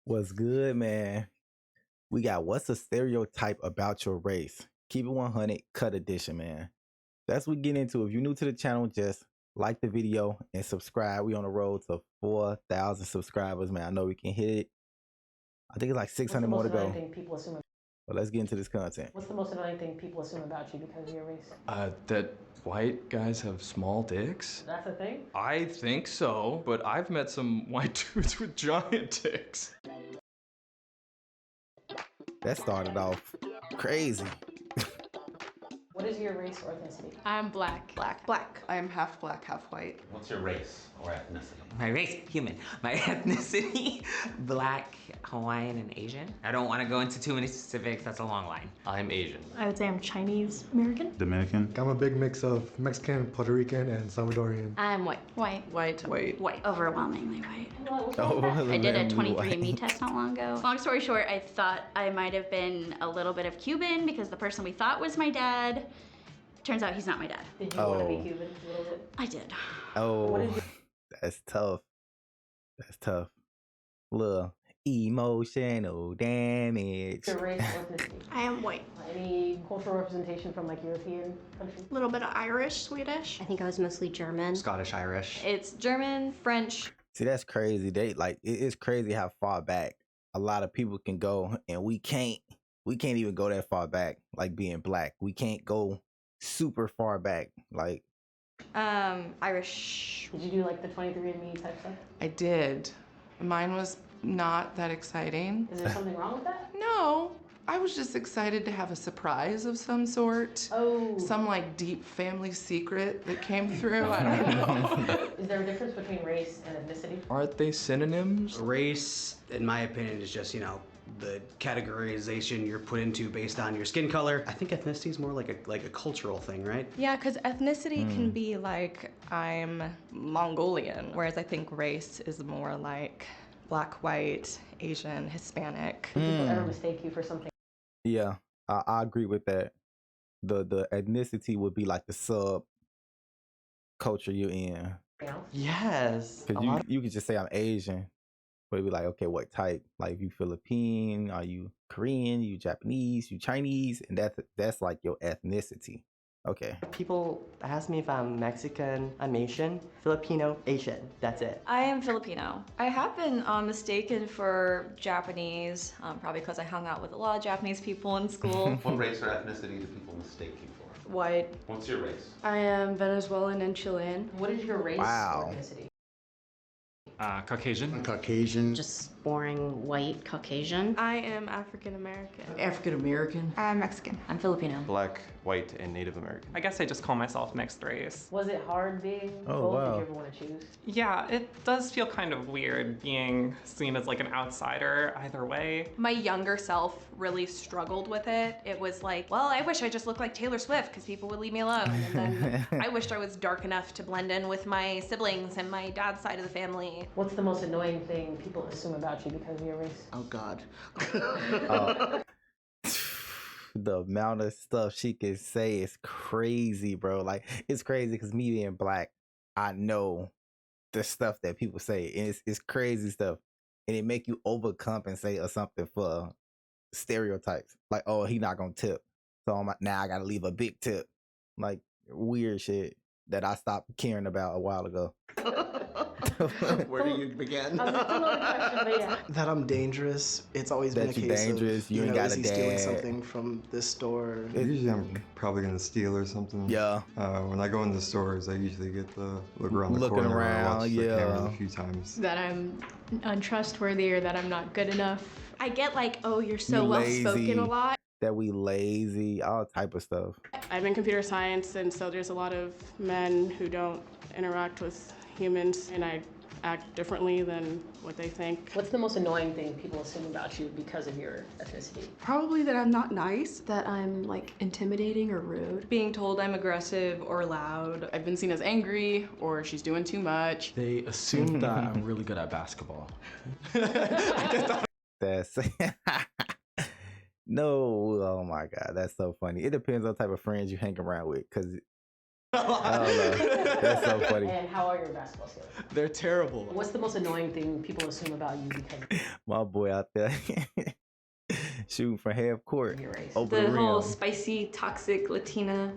What's good, man? We got what's a stereotype about your race? Keep it 100 cut edition, man. That's what we get into. If you're new to the channel, just like the video and subscribe. We on the road to 4,000 subscribers, man. I know we can hit it. I think it's like What's the 600 more most to annoying go. thing people assume? But let's get into this content. What's the most annoying thing people assume about you because of your race? That white guys have small dicks? That's a thing? I think so, but I've met some white dudes with giant dicks. That started off crazy. What is your race or ethnicity? I'm black. Black. I am half black, half white. What's your race or ethnicity? My race, human. My ethnicity, black, Hawaiian, and Asian. I don't want to go into too many specifics. That's a long line. I'm Asian. I would say I'm Chinese American. Dominican. I'm a big mix of Mexican, Puerto Rican, and Salvadorian. I'm white. White. Overwhelmingly white. What's Oh, wrong with that? I did a Overwhelmingly 23andMe white. test not long ago. Long story short, I thought I might have been a little bit of Cuban because the person we thought was my dad. Turns out he's not my dad. Did you want to be Oh. Cuban a little bit? I did. What Oh, is your that's tough. That's tough. Little emotional damage. race or ethnicity? I am white. Any cultural representation from like European countries? A little bit of Irish, Swedish. I think I was mostly German. Scottish Irish. It's German, French. See, that's crazy. It's crazy how far back a lot of people can go, and we can't even go that far back. Like being black, we can't go super far back. Like, Irish. Did you do like the 23andMe type stuff? I did. Mine was not that exciting. Is there something wrong with that? No, I was just excited to have a surprise of some sort. Oh. Some like deep family secret that came through. I don't know. Is there a difference between race and ethnicity? Aren't they synonyms? Race, in my opinion, is just, the categorization you're put into based on your skin color. I think ethnicity is more like a cultural thing, right? Yeah, because ethnicity can be like, I'm Mongolian, whereas I think race is more like black, white, Asian, Hispanic. Do people ever mistake you for something yeah, I agree with that. The ethnicity would be like the sub culture you're in. else? Yes. Because you could just say I'm Asian, but it'd be like, okay, what type? Like, if you Philippine, are you Korean? You Japanese? You Chinese? And that's like your ethnicity. Okay. People ask me if I'm Mexican, I'm Asian, Filipino, Asian. That's it. I am Filipino. I have been mistaken for Japanese, probably because I hung out with a lot of Japanese people in school. What race or ethnicity do people mistake you for? White. What's your race? I am Venezuelan and Chilean. What is your race Wow. or ethnicity? Caucasian. Caucasian. Just boring white Caucasian. I am African American. African American. I'm Mexican. I'm Filipino. Black, white, and Native American. I guess I just call myself mixed race. Was it hard being Oh, both? wow. Did you ever want to choose? Yeah, it does feel kind of weird being seen as like an outsider either way. My younger self really struggled with it. It was like, well, I wish I just looked like Taylor Swift because people would leave me alone. And then I wished I was dark enough to blend in with my siblings and my dad's side of the family. What's the most annoying thing people assume about you because of your race? Oh God. The amount of stuff she can say is crazy, bro. Like, it's crazy because me being black, I know the stuff that people say, and it's crazy stuff, and it make you overcompensate or something for stereotypes. Like, oh, he not gonna tip, so now I gotta leave a big tip. Like, weird shit that I stopped caring about a while ago. Where do you begin? That's another question, but yeah. That I'm dangerous. It's always been a That you case dangerous, of, you ain't got is a he stealing dad. something from this store? Usually I'm probably gonna steal or something. Yeah. When I go into stores, I usually get the look around the Looking corner. around, I watch the yeah. cameras a few times. That I'm untrustworthy or that I'm not good enough. I get like, oh, you're so You well lazy. spoken a lot. That we lazy, all type of stuff. I'm in computer science, and so there's a lot of men who don't interact with humans, and I act differently than what they think. What's the most annoying thing people assume about you because of your ethnicity? Probably that I'm not nice. That I'm like intimidating or rude. Being told I'm aggressive or loud. I've been seen as angry or she's doing too much. They assume that I'm really good at basketball. That's no. Oh my god, that's so funny. It depends on the type of friends you hang around with, because I don't know. That's so funny. And how are your basketball skills? They're terrible. What's the most annoying thing people assume about you because My boy out there shooting from half court over The the whole rim. spicy, toxic Latina,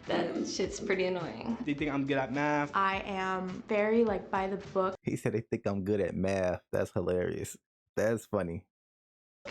that shit's pretty annoying. Do you think I'm good at math? I am very like by the book He said they think I'm good at math. That's hilarious. That's funny.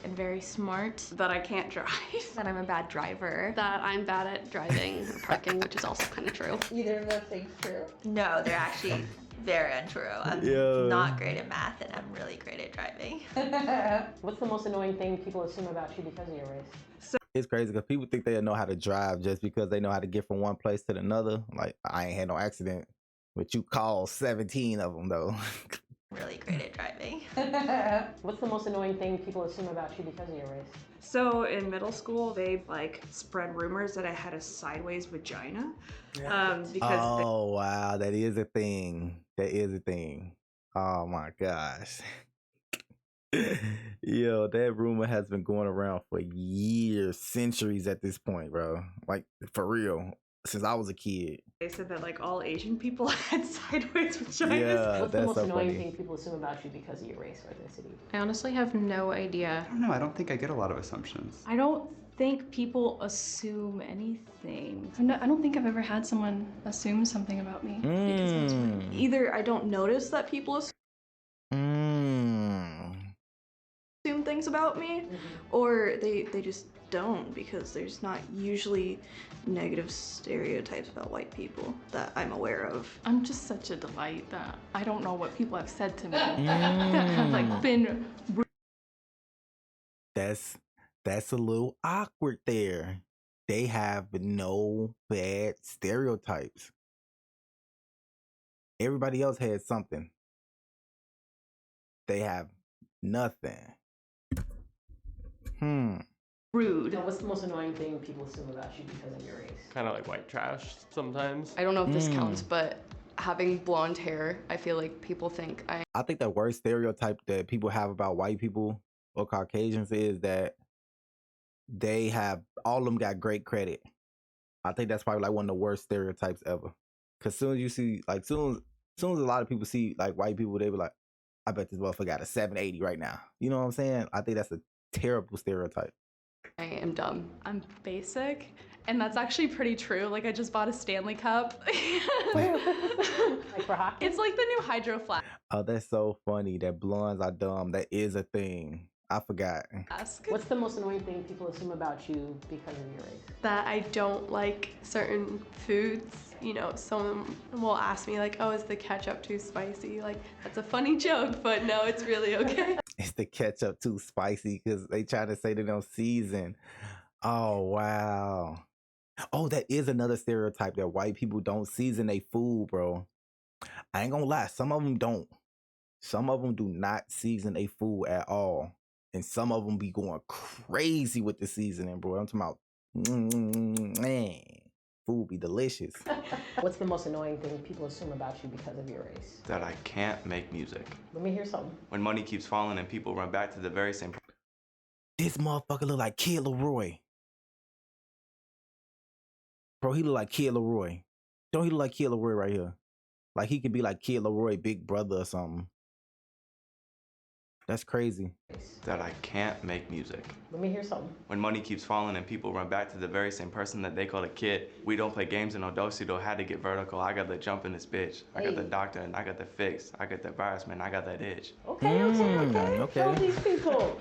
and very smart. That I can't drive. That I'm a bad driver. That I'm bad at driving or parking, which is also kind of true. either of those things true? No, they're actually very untrue. I'm Yeah. not great at math and I'm really great at driving. What's the most annoying thing people assume about you because of your race? It's crazy because people think they know how to drive just because they know how to get from one place to another. Like, I ain't had no accident, but you call 17 of them though. Really great at driving. What's the most annoying thing people assume about you because of your race? So in middle school, they like spread rumors that I had a sideways vagina. Because Oh wow, that is a thing. That is a thing. Oh my gosh. Yo, that rumor has been going around for years, centuries at this point, bro. Like, for real, since I was a kid. they said that like all Asian people had sideways vaginas. Yeah, What's the that's most so annoying funny. thing people assume about you because of your race or ethnicity? I honestly have no idea. I don't know. I don't think I get a lot of assumptions. I don't think people assume anything. I don't think I've ever had someone assume something about me. Because that's weird. Either I don't notice that people assume things about me, or they just don't, because there's not usually negative stereotypes about white people that I'm aware of. I'm just such a delight that I don't know what people have said to me that have like been That's a little awkward there. They have no bad stereotypes. Everybody else had something. They have nothing. Rude. Now, what's the most annoying thing people assume about you because of your race? Kind of like white trash sometimes. I don't know if this counts, but having blonde hair, I feel like people think I think the worst stereotype that people have about white people or Caucasians is that they have, all of them got great credit. I think that's probably like one of the worst stereotypes ever. Cause soon as you see, like soon as a lot of people see like white people, they be like, I bet this motherfucker got a 780 right now. You know what I'm saying? I think that's a terrible stereotype. I am dumb. I'm basic, and that's actually pretty true. Like, I just bought a Stanley Cup. Like for hockey? It's like the new Hydro Flask. Oh, that's so funny that blondes are dumb. That is a thing. I forgot. What's the most annoying thing people assume about you because of your race? that I don't like certain foods. You know, someone will ask me like, oh, is the ketchup too spicy? Like, that's a funny joke, but no, it's really okay. It's the ketchup too spicy because they try to say they don't season. Oh, wow. Oh, that is another stereotype that white people don't season their food, bro. I ain't gonna lie. Some of them don't. Some of them do not season their food at all. And some of them be going crazy with the seasoning, bro. I'm talking about, man, food be delicious. What's the most annoying thing people assume about you because of your race? That I can't make music. Let me hear something. When money keeps falling and people run back to the very same. This motherfucker look like Kid Leroy. Bro, he look like Kid Leroy. Don't he look like Kid Leroy right here? Like he could be like Kid Leroy, big brother or something. That's crazy. That I can't make music. Let me hear something. When money keeps falling and people run back to the very same person that they call a kid, we don't play games in Odosido, had to get vertical. I got the jump in this bitch. I got the doctor and I got the fix. I got the virus, man. I got that itch. Okay. Show these people.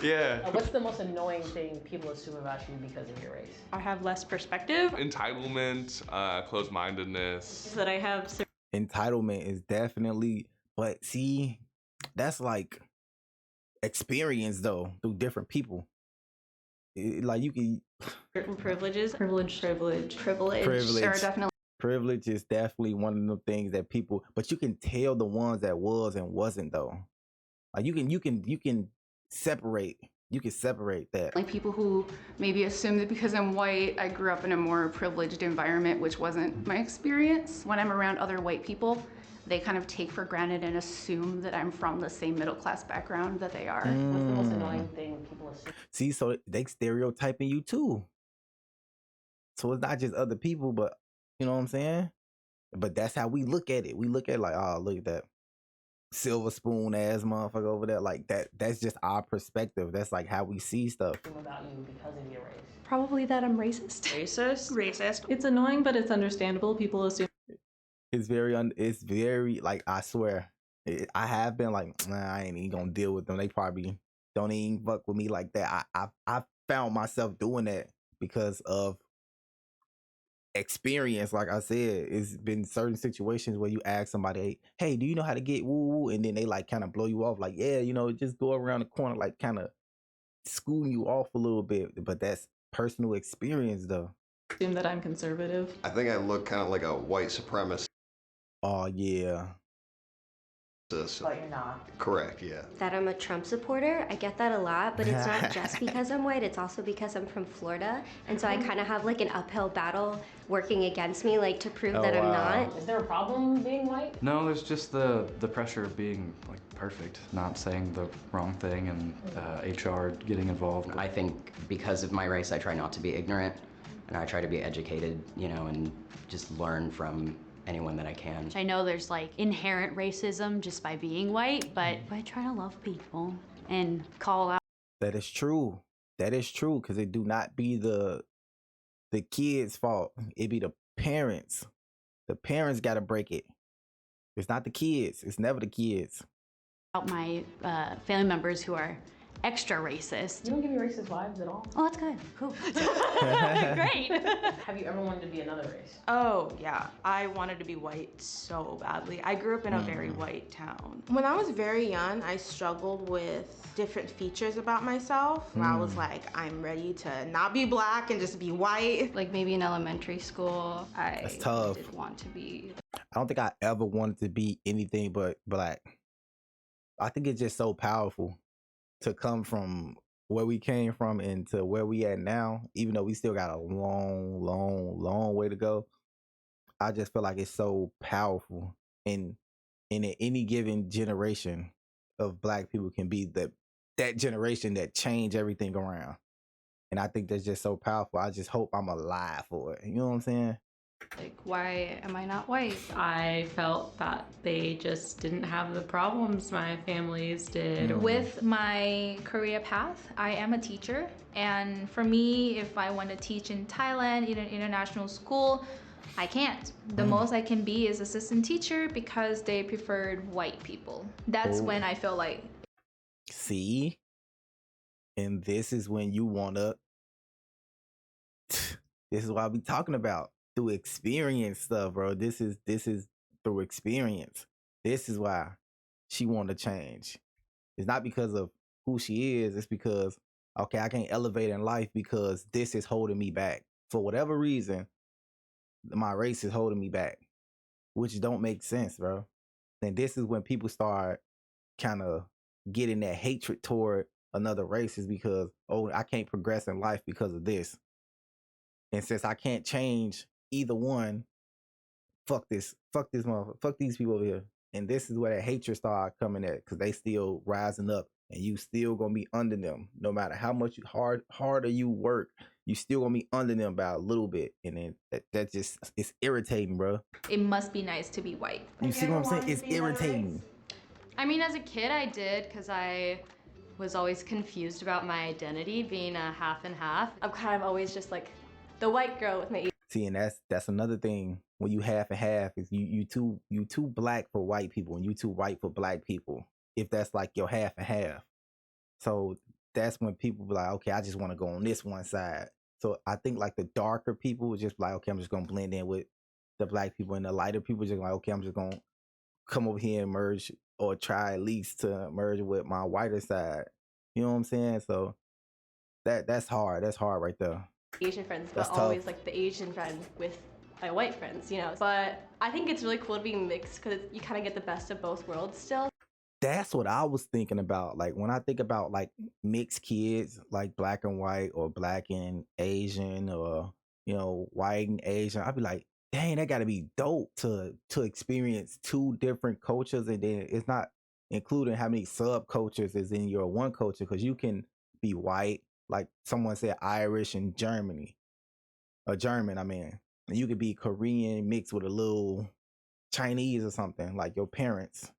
Yeah. What's the most annoying thing people assume about you because of your race? I have less perspective. Entitlement, closed-mindedness. That I have. Entitlement is definitely, but see, that's like experience though through different people. Like you can Certain privileges. Privilege. There are definitely. Privilege is definitely one of the things that people, but you can tell the ones that was and wasn't though. Like you can separate. You can separate that. Like people who maybe assume that because I'm white, I grew up in a more privileged environment, which wasn't my experience. When I'm around other white people, they kind of take for granted and assume that I'm from the same middle class background that they are. What's the most annoying thing people assume? See, so they stereotyping you too. So it's not just other people, but You know what I'm saying? But that's how we look at it. We look at it like, oh, look at that silver spoon ass motherfucker over there. Like that's just our perspective. That's like how we see stuff. About you because of your race. Probably that I'm racist. Racist. It's annoying, but it's understandable. People assume. It's very like, I swear, I have been like, nah, I ain't even gonna deal with them. They probably don't even fuck with me like that. I found myself doing that because of experience. Like I said, it's been certain situations where you ask somebody, hey, do you know how to get woo woo? And then they like kind of blow you off, like, yeah, just go around the corner, like kind of scooting you off a little bit. But that's personal experience though. Assume that I'm conservative. I think I look kind of like a white supremacist. Oh yeah. But you're not. Correct, yeah. That I'm a Trump supporter, I get that a lot, but it's not just because I'm white, it's also because I'm from Florida. And so I kind of have like an uphill battle working against me, like to prove that I'm not. Is there a problem being white? No, there's just the pressure of being like perfect, not saying the wrong thing, and HR getting involved. I think because of my race, I try not to be ignorant, and I try to be educated, and just learn from anyone that I can. I know there's like inherent racism just by being white, but I try to love people and call out. That is true. That is true, because it do not be the kids' fault. It be the parents. The parents got to break it. It's not the kids. It's never the kids. Out my family members who are extra racist. You don't give me racist vibes at all. Oh, that's good. Cool. Great. Have you ever wanted to be another race? Oh, yeah. I wanted to be white so badly. I grew up in a very white town. When I was very young, I struggled with different features about myself. I was like, I'm ready to not be black and just be white. Like maybe in elementary school, That's tough. did want to be. I don't think I ever wanted to be anything but black. I think it's just so powerful to come from where we came from and to where we at now, even though we still got a long way to go. I just feel like it's so powerful, in any given generation of black people can be that generation that change everything around. And I think that's just so powerful. I just hope I'm alive for it. You know what I'm saying? Like, why am I not white? I felt that they just didn't have the problems my families did. With my career path, I am a teacher. And for me, if I want to teach in Thailand, in an international school, I can't. The most I can be is assistant teacher because they preferred white people. That's when I feel like. See? And this is when you want to. This is what I be talking about. Through experience stuff, bro. This is through experience. This is why she want to change. It's not because of who she is. It's because, okay, I can't elevate in life because this is holding me back. For whatever reason, my race is holding me back, which don't make sense, bro. And this is when people start kind of getting that hatred toward another race, is because, oh, I can't progress in life because of this. And since I can't change either one, fuck this motherfucker, fuck these people over here. And this is where that hatred start coming at, because they still rising up, and you still gonna be under them. No matter how much harder you work, you still gonna be under them by a little bit. And then that just, it's irritating, bro. It must be nice to be white. You see what I'm saying? It's irritating. I mean, as a kid, I did, because I was always confused about my identity being a half and half. I'm kind of always just like the white girl with my. See, and that's another thing. When you half and half, is you too black for white people and you too white for black people. If that's like your half and half, so that's when people be like, okay, I just want to go on this one side. So I think like the darker people was just like, okay, I'm just gonna blend in with the black people, and the lighter people just like, okay, I'm just gonna come over here and merge, or try at least to merge with my whiter side. You know what I'm saying? So that's hard. That's hard right there. Asian friends, but That's always tough. like the Asian friend with my white friends, But I think it's really cool to be mixed because you kind of get the best of both worlds still. That's what I was thinking about. Like when I think about like mixed kids, like black and white, or black and Asian, or white and Asian, I'd be like, dang, that gotta be dope to experience two different cultures. And then it's not including how many subcultures is in your one culture, because you can be white, like someone said Irish and German, I mean. And you could be Korean mixed with a little Chinese or something, like your parents.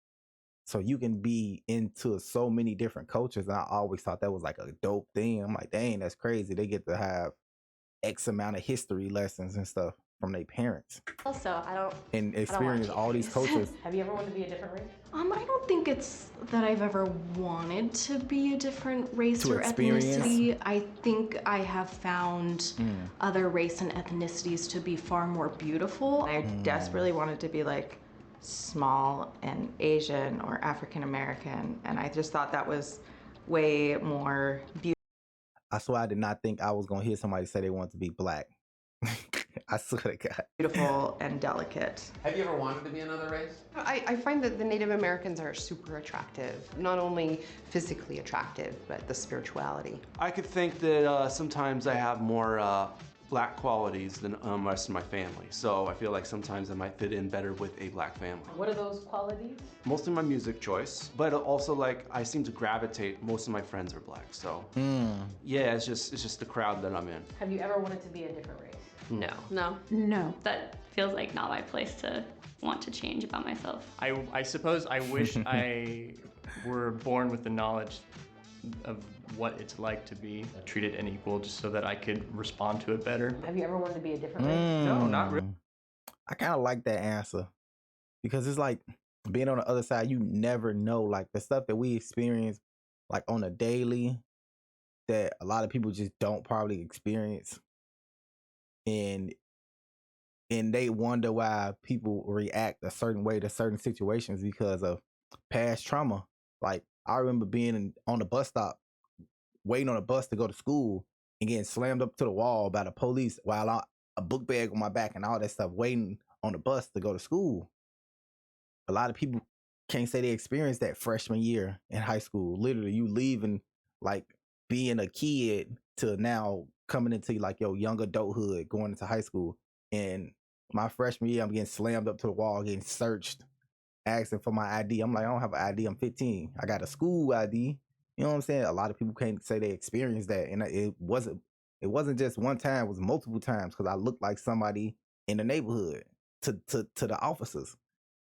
So you can be into so many different cultures. And I always thought that was like a dope thing. I'm like, dang, that's crazy. They get to have X amount of history lessons and stuff from their parents. Also, I don't. And experience all these cultures. Have you ever wanted to be a different race? I don't think it's that I've ever wanted to be a different race To or experience? ethnicity. I think I have found other race and ethnicities to be far more beautiful. I desperately wanted to be like small and Asian or African American, and I just thought that was way more I swear I did not think I was gonna hear somebody say they want to be black. I swear to God. beautiful and delicate. Have you ever wanted to be another race? I find that the Native Americans are super attractive, not only physically attractive, but the spirituality. I could think that sometimes I have more black qualities than the rest of my family. So I feel like sometimes I might fit in better with a black family. What are those qualities? Mostly my music choice, but also like I seem to gravitate, most of my friends are black. So yeah, it's just the crowd that I'm in. Have you ever wanted to be a different race? No. No. No. That feels like not my place to want to change about myself. I suppose I wish I were born with the knowledge of what it's like to be treated and equal, just so that I could respond to it better. Have you ever wanted to be a different race? No, not really. I kind of like that answer because it's like being on the other side, you never know, like the stuff that we experience like on a daily that a lot of people just don't probably experience. And they wonder why people react a certain way to certain situations because of past trauma. Like I remember being on the bus stop, waiting on a bus to go to school and getting slammed up to the wall by the police while a book bag on my back and all that stuff, waiting on the bus to go to school. A lot of people can't say they experienced that freshman year in high school. Literally, you leaving like being a kid to now coming into like your young adulthood, going into high school. And my freshman year, I'm getting slammed up to the wall, getting searched, asking for my ID. I'm like, I don't have an ID. I'm 15. I got a school ID. You know what I'm saying? A lot of people can't say they experienced that. And it wasn't just one time, it was multiple times because I looked like somebody in the neighborhood to the officers.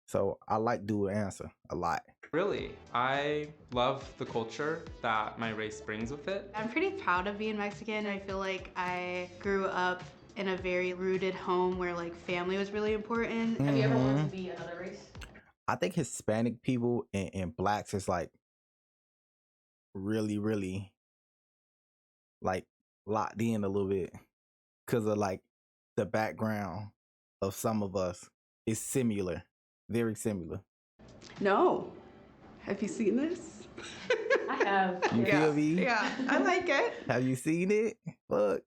So I like dual answer a lot. Really, I love the culture that my race brings with it. I'm pretty proud of being Mexican. I feel like I grew up in a very rooted home where like family was really important. Have you ever wanted to be another race? I think Hispanic people and blacks is like really, really like locked in a little bit because of like the background of some of us is similar, very similar. No. Have you seen this? I have. You feel me? Yeah, I like it. Have you seen it? Look.